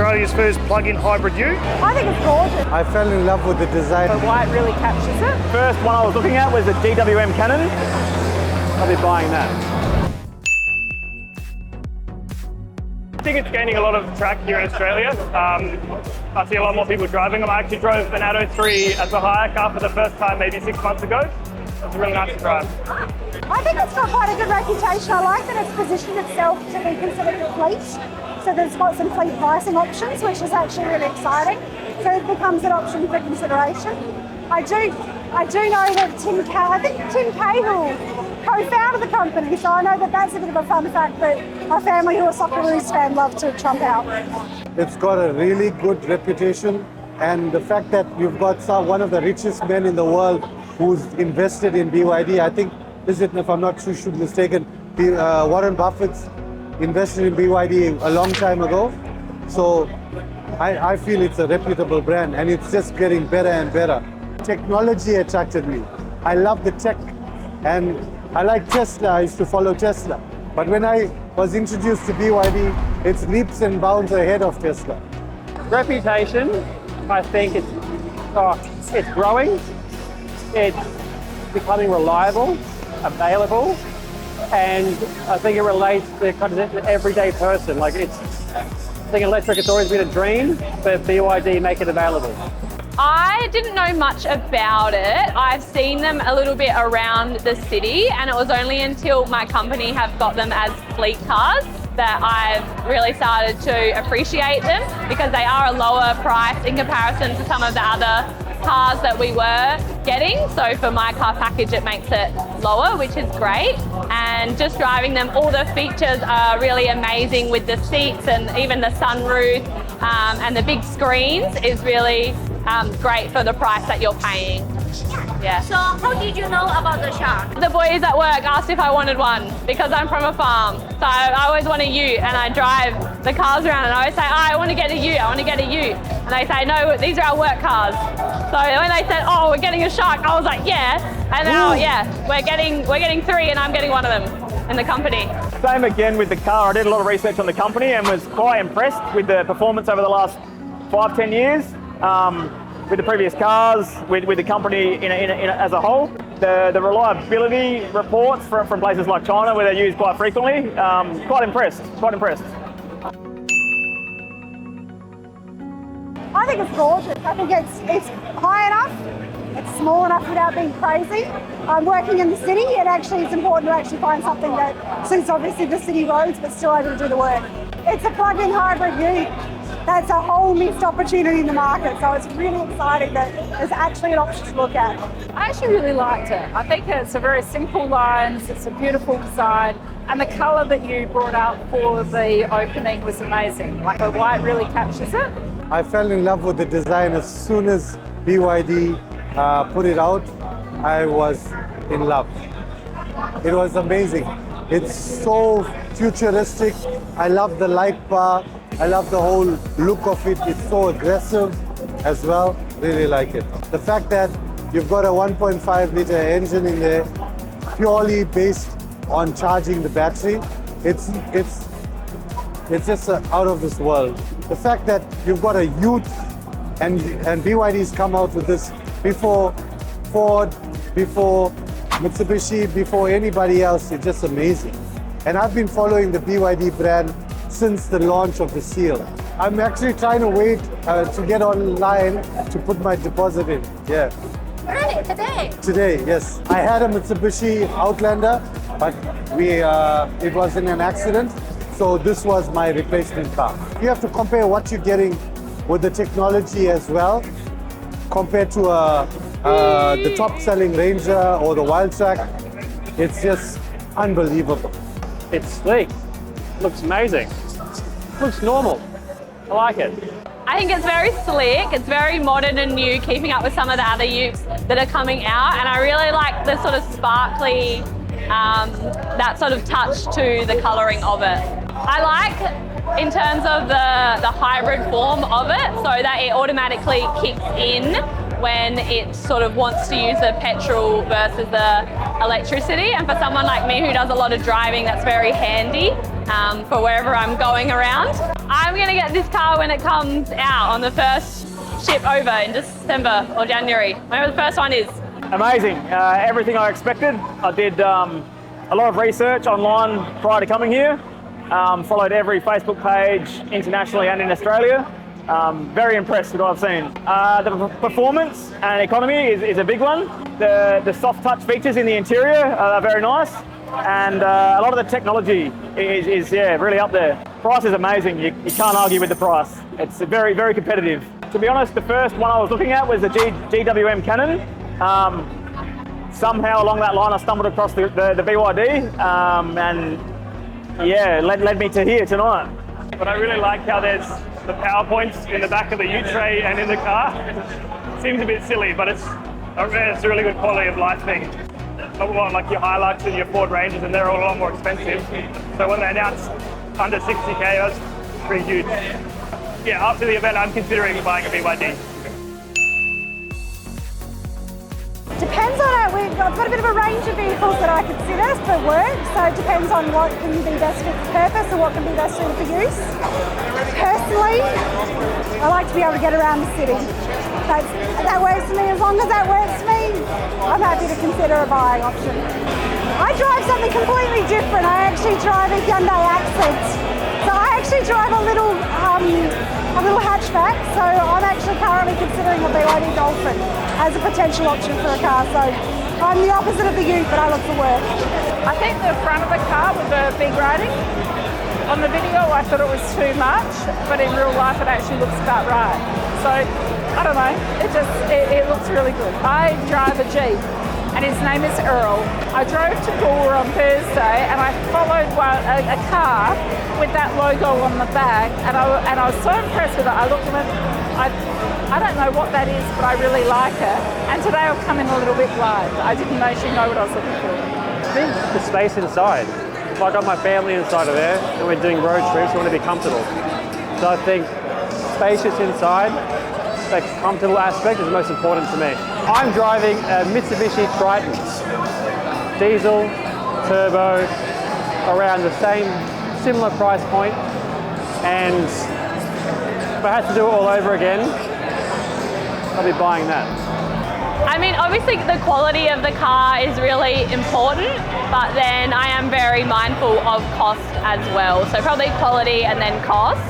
Australia's first plug-in hybrid ute. I think it's gorgeous. I fell in love with the design. The white really captures it. First one I was looking at was the GWM Cannon. I'll be buying that. I think it's gaining a lot of track here in Australia. I see a lot more people driving them. I actually drove an Atto 3 as a hire car for the first time maybe 6 months ago. It's really nice to drive. I think it's got quite a good reputation. I like that it's positioned itself to be considered a fleet. So there's got some fleet pricing options, which is actually really exciting. So it becomes an option for consideration. I do know that Tim Cahill co-founded the company, so I know that that's a bit of a fun fact that my family who are Socceroos fan love to trump out. It's got a really good reputation, and the fact that you've got one of the richest men in the world who's invested in BYD, I think, if I'm not too mistaken, Warren Buffett's invested in BYD a long time ago. So I feel it's a reputable brand, and it's just getting better and better. Technology attracted me. I love the tech, and I like Tesla. I used to follow Tesla. But when I was introduced to BYD, it's leaps and bounds ahead of Tesla. Reputation, I think it's growing. It's becoming reliable, available, and I think it relates to kind of the everyday person. I think electric has always been a dream, but BYD make it available. I didn't know much about it. I've seen them a little bit around the city, and it was only until my company have got them as fleet cars that I've really started to appreciate them, because they are a lower price in comparison to some of the other cars that we were getting. So for my car package, it makes it lower, which is great. And just driving them, all the features are really amazing with the seats and even the sunroof, and the big screens is really great for the price that you're paying. Yeah. So how did you know about the Shark? The boys at work asked if I wanted one because I'm from a farm. So I always want a ute, and I drive the cars around and I always say, oh, I want to get a ute, I want to get a ute. And they say, no, these are our work cars. So when they said, oh, we're getting a Shark, I was like, yeah. And now, yeah, we're getting 3 and I'm getting one of them in the company. Same again with the car. I did a lot of research on the company and was quite impressed with the performance over the last 5-10 years. With the previous cars, with the company as a whole. The reliability reports from places like China, where they're used quite frequently, quite impressed. I think it's gorgeous. I think it's high enough, it's small enough without being crazy. I'm working in the city, and actually it's important to actually find something that suits obviously the city roads, but still able to do the work. It's a plug-in hybrid ute. That's a whole missed opportunity in the market, so it's really exciting that there's actually an option to look at. I actually really liked it. I think it's a very simple lines, it's a beautiful design, and the colour that you brought out for the opening was amazing. Like the white really captures it. I fell in love with the design as soon as BYD put it out. I was in love. It was amazing. It's so futuristic. I love the light bar. I love the whole look of it. It's so aggressive as well. Really like it. The fact that you've got a 1.5 liter engine in there, purely based on charging the battery, it's just out of this world. The fact that you've got a ute, and BYD's come out with this before Ford, before Mitsubishi, before anybody else, it's just amazing. And I've been following the BYD brand since the launch of the Seal. I'm actually trying to wait to get online to put my deposit in. Yeah. Really? Today? Today, yes. I had a Mitsubishi Outlander, but it was in an accident, so this was my replacement car. You have to compare what you're getting with the technology as well, compared to the top-selling Ranger or the Wildtrak. It's just unbelievable. It's sleek. Looks amazing. Looks normal. I like it. I think it's very slick, it's very modern and new, keeping up with some of the other utes that are coming out, and I really like the sort of sparkly, that sort of touch to the colouring of it. I like, in terms of the hybrid form of it, so that it automatically kicks in when it sort of wants to use the petrol versus the electricity. And for someone like me who does a lot of driving, that's very handy for wherever I'm going around. I'm going to get this car when it comes out on the first ship over in December or January, whenever the first one is. Amazing. Everything I expected. I did a lot of research online prior to coming here. Followed every Facebook page internationally and in Australia. Very impressed with what I've seen. The performance and economy is a big one. The soft touch features in the interior are very nice. And a lot of the technology is really up there. Price is amazing. You can't argue with the price. It's very, very competitive. To be honest, the first one I was looking at was the GWM Cannon. Somehow along that line I stumbled across the BYD and yeah, led me to here tonight. But I really like how there's the power points in the back of the U-tray and in the car. It seems a bit silly, but it's a really good quality of life thing. Not like your Hilux and your Ford Rangers, and they're all a lot more expensive. So when they announced under 60K, that's pretty huge. Yeah, after the event, I'm considering buying a BYD. Depends on it. I've got a bit of a range of vehicles that I consider for work, so it depends on what can be best fit for purpose and what can be best suited for use. Personally, I like to be able to get around the city. That works for me. As long as that works for me, I'm happy to consider a buying option. I drive something completely different. I actually drive a Hyundai Accent. So I actually drive a little hatchback, so I'm actually currently considering a BYD Dolphin as a potential option for a car. So I'm the opposite of the youth, but I look for work. I think the front of the car with the big rating, on the video I thought it was too much, but in real life it actually looks about right. So I don't know, it looks really good. I drive a Jeep and his name is Earl. I drove to Goolwa on Thursday and I followed a car with that logo on the back, and I was so impressed with it. I looked at it, I don't know what that is, but I really like it. And today I've come in a little bit blind. I didn't actually know what I was looking for. I think the space inside. I've got my family inside of there and we're doing road trips, we want to be comfortable. So I think spacious inside, the comfortable aspect is the most important to me. I'm driving a Mitsubishi Triton, diesel, turbo, around the similar price point, and if I had to do it all over again, I'll be buying that. I mean, obviously the quality of the car is really important, but then I am very mindful of cost as well. So probably quality and then cost.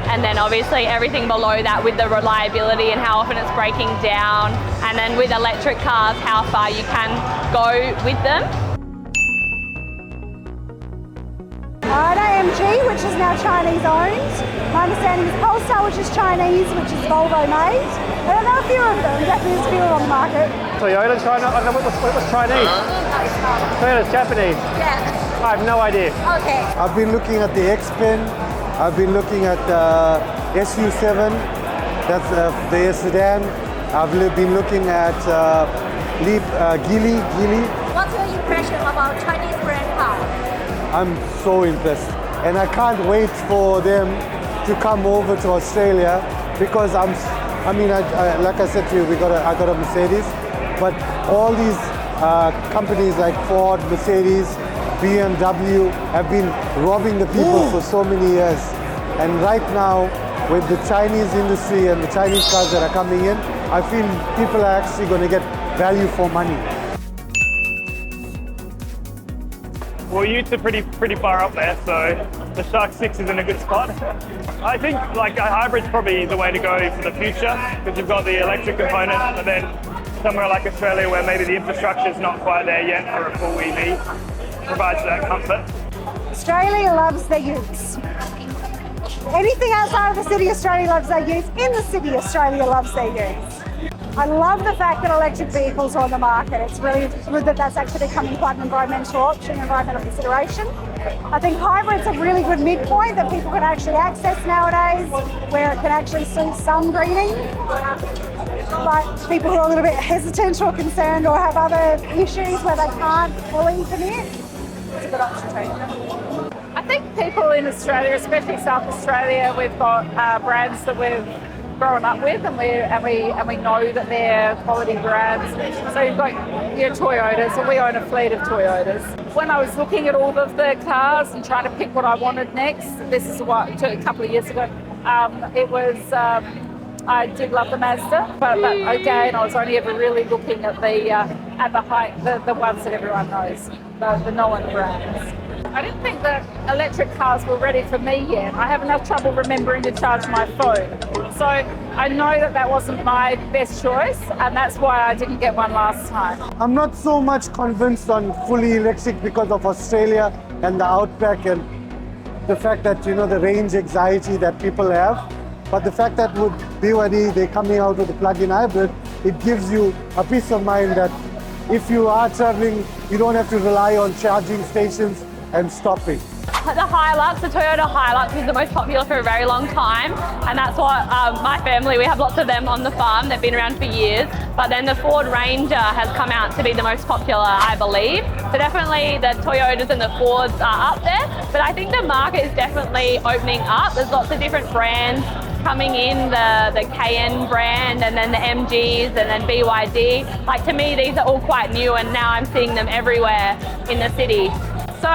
And then obviously everything below that with the reliability and how often it's breaking down. And then with electric cars, how far you can go with them. AMG, which is now Chinese owned. My understanding is Polestar, which is Chinese, which is Volvo made. There are a few of them, Japanese few on the market. Toyota, China, I don't know what's Chinese? Toyota's Japanese? Yeah. I have no idea. Okay. I've been looking at the X-Pen. I've been looking at SU7, that's the sedan. I've been looking at Geely. What's your impression about Chinese brand car? I'm so impressed, and I can't wait for them to come over to Australia because like I said to you, I got a Mercedes, but all these companies like Ford, Mercedes, BMW have been robbing the people for so many years, and right now with the Chinese industry and the Chinese cars that are coming in, I feel people are actually going to get value for money. Well, utes are pretty far up there, so the Shark 6 is in a good spot. I think like a hybrid's probably the way to go for the future, because you've got the electric component, but then somewhere like Australia where maybe the infrastructure is not quite there yet for a full EV, provides that comfort. Australia loves their utes. Anything outside of the city, Australia loves their utes. In the city, Australia loves their utes. I love the fact that electric vehicles are on the market. It's really good that that's actually becoming quite an environmental option, environmental consideration. I think hybrid's a really good midpoint that people can actually access nowadays, where it can actually suit some greening. But people who are a little bit hesitant or concerned or have other issues where they can't fully commit, it's a good option too. I think people in Australia, especially South Australia, we've got brands that we've grown up with, and we know that they're quality brands. So you've got your Toyotas, and we own a fleet of Toyotas. When I was looking at all of the cars and trying to pick what I wanted next, this is what a couple of years ago. It was. I did love the Mazda, but again, I was only ever really looking at the ones that everyone knows, the known brands. I didn't think that electric cars were ready for me yet. I have enough trouble remembering to charge my phone. So I know that wasn't my best choice, and that's why I didn't get one last time. I'm not so much convinced on fully electric because of Australia and the Outback and the fact that, you know, the range anxiety that people have. But the fact that with BYD, they're coming out with a plug-in hybrid, it gives you a peace of mind that if you are traveling, you don't have to rely on charging stations and stopping. The Hilux, the Toyota Hilux was the most popular for a very long time, and that's what my family, we have lots of them on the farm. They've been around for years, but then the Ford Ranger has come out to be the most popular, I believe. So definitely the Toyotas and the Fords are up there, but I think the market is definitely opening up. There's lots of different brands coming in, the Cayenne brand, and then the MGs, and then BYD. Like, to me, these are all quite new, and now I'm seeing them everywhere in the city. So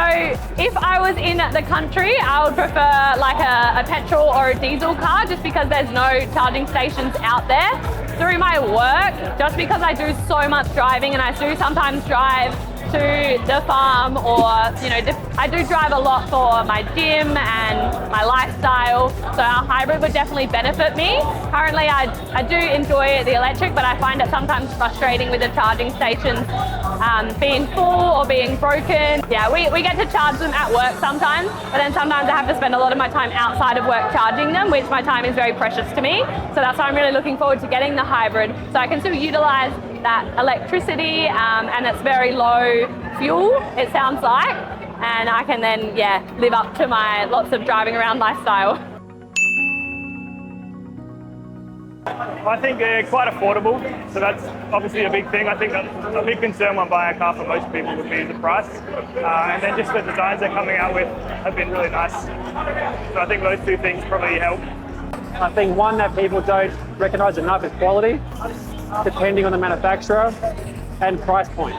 if I was in the country, I would prefer like a petrol or a diesel car, just because there's no charging stations out there. Through my work, just because I do so much driving, and I do sometimes drive to the farm, or, you know, I do drive a lot for my gym and my lifestyle, so a hybrid would definitely benefit me. Currently I do enjoy the electric, but I find it sometimes frustrating with the charging stations being full or being broken. Yeah, we get to charge them at work sometimes, but then sometimes I have to spend a lot of my time outside of work charging them, which my time is very precious to me. So that's why I'm really looking forward to getting the hybrid, so I can still utilize that electricity, and it's very low fuel, it sounds like, and I can then, yeah, live up to my lots of driving around lifestyle. I think they're quite affordable, so that's obviously a big thing. I think that a big concern when buying a car for most people would be the price, and then just the designs they're coming out with have been really nice. So I think those two things probably help. I think one that people don't recognise enough is quality, depending on the manufacturer, and price point.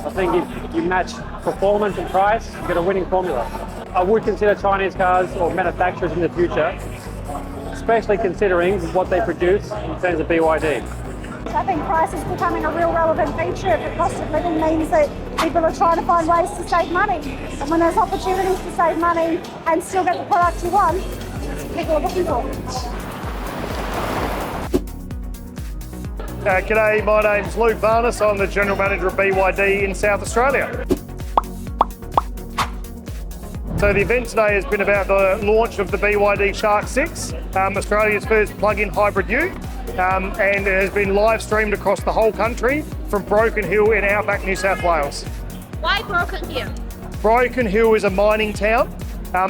I think if you match performance and price, you get a winning formula. I would consider Chinese cars or manufacturers in the future, especially considering what they produce in terms of BYD. I think price is becoming a real relevant feature if the cost of living means that people are trying to find ways to save money. And when there's opportunities to save money and still get the product you want, that's what people are looking for. G'day, my name's Luke Varnes. I'm the General Manager of BYD in South Australia. So the event today has been about the launch of the BYD SHARK 6, Australia's first plug-in hybrid ute, and it has been live streamed across the whole country from Broken Hill in Outback, New South Wales. Why Broken Hill? Broken Hill is a mining town,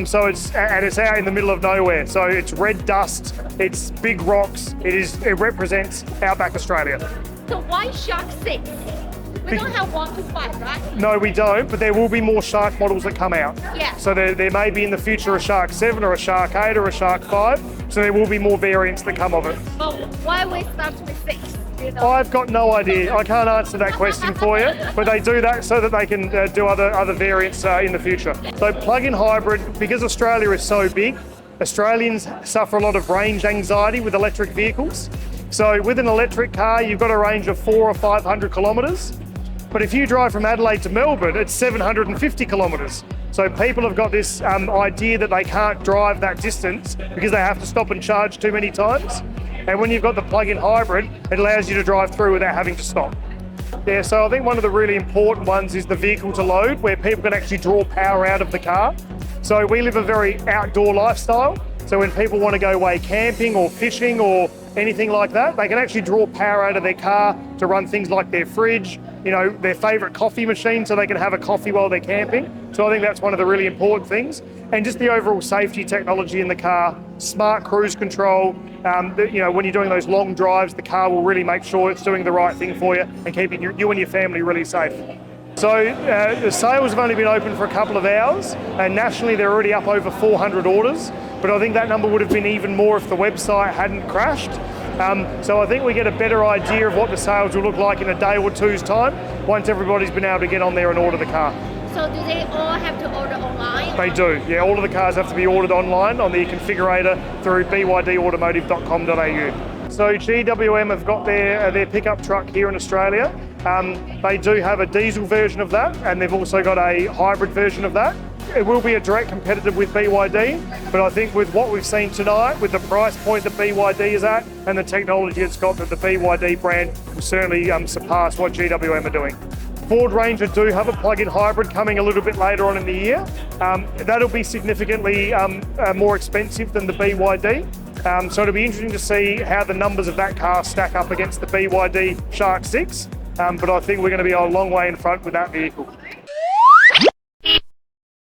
so it's out in the middle of nowhere. So it's red dust, it's big rocks, it represents Outback Australia. So why Shark 6? We don't have 1 to 5, right? No, we don't, but there will be more Shark models that come out. Yeah. So there may be in the future a Shark 7 or a Shark 8 or a Shark 5, so there will be more variants that come of it. But why we start with 6? You know? I've got no idea. I can't answer that question for you, but they do that so that they can do other variants in the future. So plug-in hybrid, because Australia is so big, Australians suffer a lot of range anxiety with electric vehicles. So with an electric car, you've got a range of 400 or 500 kilometres. But if you drive from Adelaide to Melbourne, it's 750 kilometres. So people have got this idea that they can't drive that distance because they have to stop and charge too many times. And when you've got the plug-in hybrid, it allows you to drive through without having to stop. Yeah, so I think one of the really important ones is the vehicle to load, where people can actually draw power out of the car. So we live a very outdoor lifestyle. So when people want to go away camping or fishing or anything like that, they can actually draw power out of their car to run things like their fridge, you know, their favourite coffee machine, so they can have a coffee while they're camping. So I think that's one of the really important things. And just the overall safety technology in the car, smart cruise control. You know, when you're doing those long drives, the car will really make sure it's doing the right thing for you and keeping you and your family really safe. So the sales have only been open for a couple of hours, and nationally they're already up over 400 orders. But I think that number would have been even more if the website hadn't crashed. So I think we get a better idea of what the sales will look like in a day or two's time once everybody's been able to get on there and order the car. So do they all have to order online? They do, yeah. All of the cars have to be ordered online on the configurator through bydautomotive.com.au. So GWM have got their pickup truck here in Australia. They do have a diesel version of that, and they've also got a hybrid version of that. It will be a direct competitor with BYD, but I think with what we've seen tonight, with the price point that BYD is at and the technology it's got, that the BYD brand will certainly surpass what GWM are doing. Ford Ranger do have a plug-in hybrid coming a little bit later on in the year. That'll be significantly more expensive than the BYD. So it'll be interesting to see how the numbers of that car stack up against the BYD Shark 6. But I think we're going to be a long way in front with that vehicle.